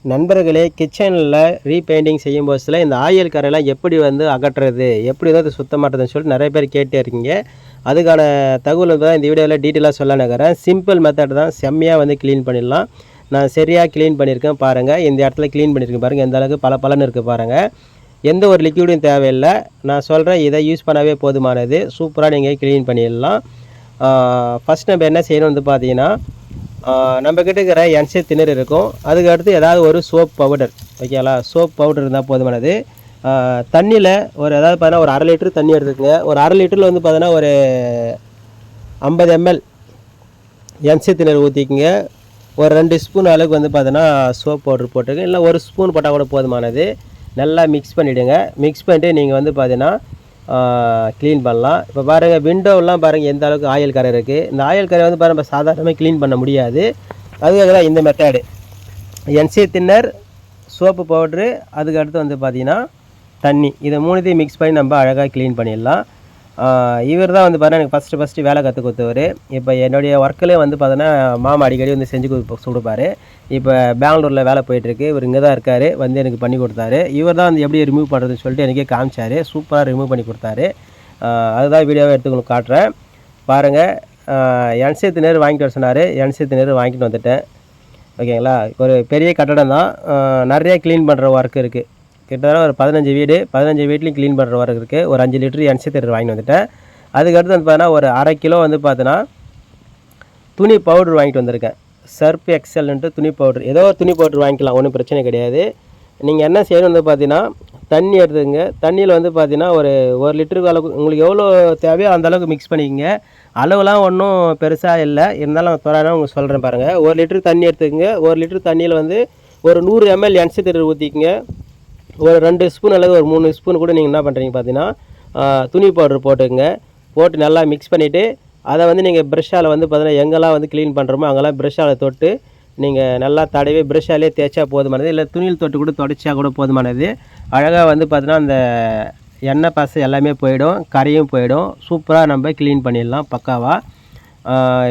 நண்பர்களே, கிச்சனில் ரீபெயிண்டிங் செய்யும் போதுல இந்த ஆயில் கரையெல்லாம் எப்படி அகற்றுறது, எப்படி அதை சுத்தமாட்டுறதுன்னு சொல்லிட்டு நிறைய பேர் கேட்டே இருக்கீங்க. அதுக்கான தகவல் தான் இந்த வீடியோவில் டீட்டெயிலாக சொல்ல நினைக்கிறேன். சிம்பிள் மெத்தட் தான், செம்மையாக க்ளீன் பண்ணிடலாம். நான் சரியாக க்ளீன் பண்ணியிருக்கேன் பாருங்கள். இந்த இடத்துல க்ளீன் பண்ணியிருக்கேன் பாருங்கள், எந்த அளவுக்கு பலன்னு இருக்குது பாருங்கள். எந்த ஒரு லிக்விடும் தேவையில்லை. நான் சொல்கிறேன், இதை யூஸ் பண்ணவே போதுமானது. சூப்பராக நீங்கள் க்ளீன் பண்ணிடலாம். ஃபஸ்ட் நம்ம என்ன செய்யணும் பார்த்தீங்கன்னா, நம்மக்கிட்ட இருக்கிற என்சை திணறு இருக்கும். அதுக்கு அடுத்து ஏதாவது ஒரு சோப் பவுடர், ஓகேங்களா? சோப் பவுடர் இருந்தால் போதுமானது. தண்ணியில் ஒரு ஏதாவது பார்த்தீங்கன்னா ஒரு 1/2 லிட்டர் தண்ணி எடுத்துக்கங்க. ஒரு 1/2 லிட்டரில் பார்த்தீங்கன்னா ஒரு 50 ml என்சை திணறு ஊற்றிக்குங்க. ஒரு 2 ஸ்பூன் அளவுக்கு பார்த்தீங்கன்னா சோப் பவுடர் போட்டுருங்க. இல்லை ஒரு ஸ்பூன் போட்டால் கூட போதுமானது. நல்லா மிக்ஸ் பண்ணிவிடுங்க. மிக்ஸ் பண்ணிட்டு நீங்கள் பார்த்தீங்கன்னா க்ளீன் பண்ணலாம். இப்போ பாருங்கள், விண்டோவெலாம் பாருங்கள் எந்த அளவுக்கு ஆயில் கரை இருக்குது. இந்த ஆயில் கரை பாருங்கள் நம்ம சாதாரணமாக க்ளீன் பண்ண முடியாது. அதுக்காக தான் இந்த மெத்தடு. என்சை தின்னர், சோப்பு பவுட்ரு, அதுக்கு அடுத்து பார்த்தீங்கன்னா தண்ணி, இதை 3த்தையும் மிக்ஸ் பண்ணி நம்ம அழகாக க்ளீன் பண்ணிடலாம். இவர் தான் பாருங்கள் எனக்கு ஃபஸ்ட்டு வேலை கற்றுக் கொடுத்தவர். இப்போ என்னுடைய ஒர்க்கில் பார்த்தோன்னா மாமா அடிக்கடி செஞ்சு கொடுப்பாரு. இப்போ பெங்களூரில் வேலை போயிட்டுருக்கு. இவர் இங்கே தான் இருக்கார். எனக்கு பண்ணி கொடுத்தாரு. இவர் தான் எப்படி ரிமூவ் பண்ணுறதுன்னு சொல்லிட்டு எனக்கே காமிச்சார். சூப்பராக ரிமூவ் பண்ணி கொடுத்தாரு. அதுதான் வீடியோவை எடுத்து உங்களுக்கு காட்டுறேன் பாருங்கள். என்சை திணறு வாங்கிட்டு வர சொன்னார். என்சை திணறு வாங்கிட்டு வந்துட்டேன். ஓகேங்களா? ஒரு பெரிய கட்டடம் தான். நிறைய க்ளீன் பண்ணுற ஒர்க் இருக்குது. கிட்டத்தட்ட ஒரு 15 வீட்லையும் க்ளீன் பண்ணுற ஒர்க் இருக்குது. ஒரு 5 லிட்டர் என்சை திணறு வாங்கிட்டு வந்துட்டேன். அதுக்கடுத்து பார்த்தீங்கன்னா ஒரு 1/2 கிலோ பார்த்தீங்கன்னா துணி பவுட்ரு வாங்கிட்டு வந்திருக்கேன். சர்ப் எக்ஸல்ன்ட்டு துணி பவுட்ரு, ஏதோ ஒரு துணி பவுட்ரு வாங்கிக்கலாம், ஒன்றும் பிரச்சனை கிடையாது. நீங்கள் என்ன செய்யணும் பார்த்தீங்கன்னா, தண்ணி எடுத்துக்கங்க. தண்ணியில் பார்த்தீங்கன்னா ஒரு 1 லிட்டருக்கு அளவுக்கு உங்களுக்கு எவ்வளோ தேவையோ அந்த அளவுக்கு மிக்ஸ் பண்ணிக்கோங்க. அளவுலாம் ஒன்றும் பெருசாக இல்லை, இருந்தாலும் தோராயமாக உங்களுக்கு சொல்கிறேன் பாருங்கள். 1 லிட்டர் தண்ணி எடுத்துக்கங்க. 1 லிட்டர் தண்ணியில் ஒரு 100 ml என்சை திணறு ஊற்றிக்கங்க. ஒரு 2 ஸ்பூன் அல்லது ஒரு 3 ஸ்பூன் கூட நீங்கள் என்ன பண்ணுறீங்க பார்த்தீங்கன்னா துணி பவுட்ரு போட்டுக்கங்க. போட்டு நல்லா மிக்ஸ் பண்ணிவிட்டு அதை நீங்கள் ப்ரெஷ்ஷால் பார்த்தீங்கன்னா எங்கெல்லாம் க்ளீன் பண்ணுறோமோ அங்கெல்லாம் ப்ரெஷ்ஷால் தொட்டு நீங்கள் நல்லா தடவி ப்ரெஷ்ஷாலே தேய்ச்சா போதுமானது. இல்லை துணியில் தொட்டு கூட தொடச்சா கூட போதுமானது. அழகாக பார்த்தீங்கன்னா அந்த எண்ணெய் பசை எல்லாமே போயிடும், கரையும் போயிடும். சூப்பராக நம்ம க்ளீன் பண்ணிடலாம் பக்காவாக.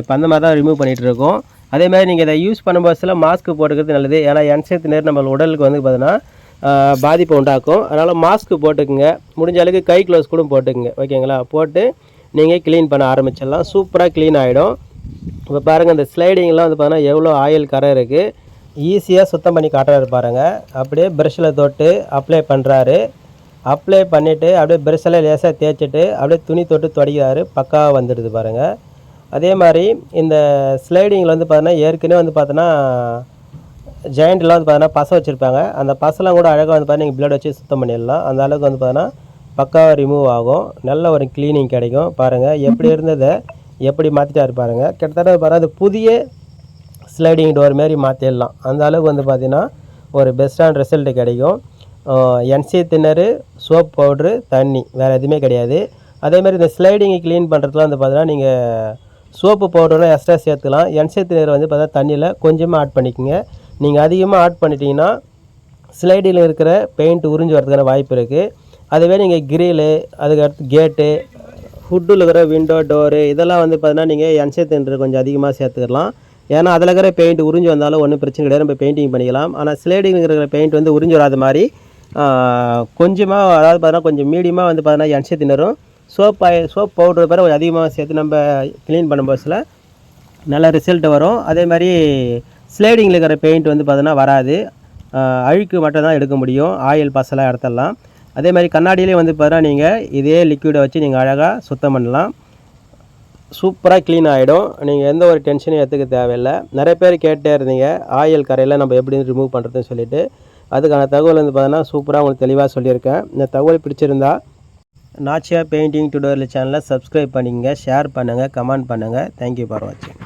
இப்போ அந்த மாதிரி தான் ரிமூவ் பண்ணிகிட்ருக்கோம். அதேமாதிரி நீங்கள் இதை யூஸ் பண்ணும்போது மாஸ்க் போட்டுக்கிறது நல்லது. ஏன்னா என்சை திணறு நம்ம உடலுக்கு பார்த்தீங்கன்னா பாதிப்பு உண்டாக்கும். அதனால் மாஸ்க்கு போட்டுக்குங்க. முடிஞ்ச அளவுக்கு கை க்ளவுஸ் கூட போட்டுக்குங்க. ஓகேங்களா? போட்டு நீங்கள் க்ளீன் பண்ண ஆரம்பிச்சிடலாம். சூப்பராக க்ளீன் ஆகிடும். இப்போ பாருங்கள், இந்த ஸ்லைடிங்லாம் பார்த்தீங்கன்னா எவ்வளோ ஆயில் கரை இருக்குது. ஈஸியாக சுத்தம் பண்ணி காட்டுறாரு பாருங்கள். அப்படியே ப்ரெஷ்ஷில் தொட்டு அப்ளை பண்ணுறாரு. அப்ளை பண்ணிவிட்டு அப்படியே ப்ரெஷ்ஷில் லேசாக தேய்ச்சிட்டு அப்படியே துணி தொட்டு தொடக்கிறாரு. பக்காவாக வந்துடுது பாருங்கள். அதே மாதிரி இந்த ஸ்லைடிங்கில் பார்த்தீங்கன்னா ஏற்கனவே பார்த்தோன்னா ஜாயிண்ட்லாம் பார்த்தீங்கன்னா பசை வச்சுருப்பாங்க. அந்த பசெல்லாம் கூட அழகாக பார்த்தீங்கன்னா நீங்கள் பிளேட் வச்சு சுத்தம் பண்ணிடலாம். அந்த அளவுக்கு பார்த்தீங்கன்னா பக்காவாக ரிமூவ் ஆகும். நல்ல ஒரு க்ளீனிங் கிடைக்கும். பாருங்கள் எப்படி இருந்ததை எப்படி மாற்றிட்டாரு பாருங்கள். கிட்டத்தட்ட பாருங்கள் அது புதிய ஸ்லைடிங் டோர் மாரி மாற்றிடலாம். அந்த அளவுக்கு பார்த்தீங்கன்னா ஒரு பெஸ்ட்டான ரிசல்ட்டு கிடைக்கும். என்சை திணறு, சோப் பவுட்ரு, தண்ணி, வேறு எதுவுமே கிடையாது. அதேமாதிரி இந்த ஸ்லைடிங்கை க்ளீன் பண்ணுறதுலாம் பார்த்தீங்கன்னா நீங்கள் சோப்பு பவுடர்லாம் எக்ஸ்ட்ரா சேர்த்துக்கலாம். என்சை திணறு பார்த்தீங்கன்னா தண்ணியில் கொஞ்சமாக ஆட் பண்ணிக்கோங்க. நீங்கள் அதிகமாக ஆட் பண்ணிட்டீங்கன்னா ஸ்லைடில் இருக்கிற பெயிண்ட் உறிஞ்சி வரதுக்கான வாய்ப்பு இருக்குது. அதுவே நீங்கள் கிரிலு, அதுக்கடுத்து கேட்டு, ஹுட்டில் இருக்கிற விண்டோ, டோரு இதெல்லாம் பார்த்தீங்கன்னா நீங்கள் என்சை திணறு கொஞ்சம் அதிகமாக சேர்த்துக்கலாம். ஏன்னா அதில் இருக்கிற பெயிண்ட் உறிஞ்சி வந்தாலும் ஒன்றும் பிரச்சனை கிடையாது, நம்ம பெயிண்டிங் பண்ணிக்கலாம். ஆனால் ஸ்லைடிங் இருக்கிற பெயிண்ட் உறிஞ்சி வராத மாதிரி கொஞ்சமாக, அதாவது பார்த்தீங்கன்னா கொஞ்சம் மீடியமாக பார்த்தீங்கன்னா என்சை திணறும் சோப் பவுடர் பேர் கொஞ்சம் அதிகமாக சேர்த்து நம்ம க்ளீன் பண்ணும்போது நல்ல ரிசல்ட் வரும். அதே மாதிரி ஸ்லைடிங்கில் இருக்கிற பெயிண்ட் பார்த்தீங்கன்னா வராது, அழுக்கு மட்டும் தான் எடுக்க முடியும். ஆயில் பசலாம் இடத்தெல்லாம். அதே மாதிரி கண்ணாடியிலே பார்த்தீங்கன்னா நீங்கள் இதே லிக்விடை வச்சு நீங்கள் அழகாக சுத்தம் பண்ணலாம். சூப்பராக க்ளீன் ஆகிடும். நீங்கள் எந்த ஒரு டென்ஷனும் எடுத்துக்க தேவையில்லை. நிறைய பேர் கேட்டே இருந்தீங்க ஆயில் கரையில் நம்ம எப்படி ரிமூவ் பண்ணுறதுன்னு சொல்லிவிட்டு. அதுக்கான தகவல் பார்த்தீங்கன்னா சூப்பராக உங்களுக்கு தெளிவாக சொல்லியிருக்கேன். இந்த தகவல் பிடிச்சிருந்தா நாச்சியா பெயிண்டிங் டுடோரியல் சேனலை சப்ஸ்கிரைப் பண்ணிக்கங்க, ஷேர் பண்ணுங்கள், கமெண்ட் பண்ணுங்கள். தேங்க்யூ ஃபார் வாட்சிங்.